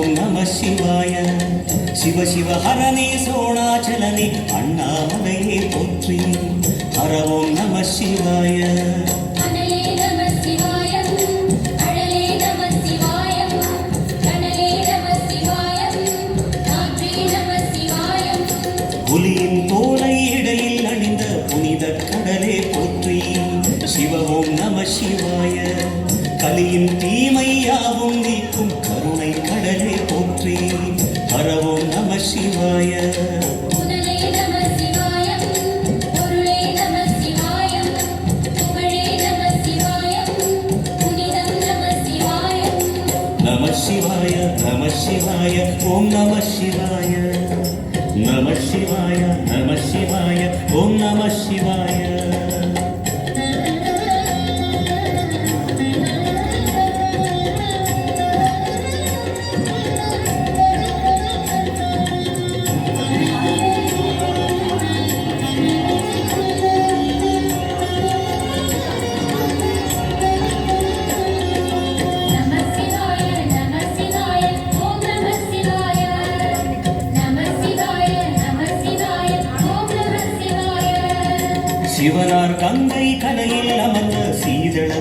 ஓம் நம சிவாய. சிவ சிவ ஹரனே சோணாச்சலனே அண்ணாமலையே போற்றி. ஹர ஓம் நம சிவாய. புலியின் தோலை இடையில் அணிந்த புனித கடலே போற்றி. சிவ ஓம் நம சிவாய. கலியின் தீமையாவும் நீக்கும் கருணை கடலே போற்றி. ஹர ஓம் நம சிவாய. நம சிவாய நம சிவாய ஓம் நம சிவாய. நம சிவாய நம சிவாய ஓம் நம சிவாய. சிவனார் கங்கை கலையில் அமர்ந்த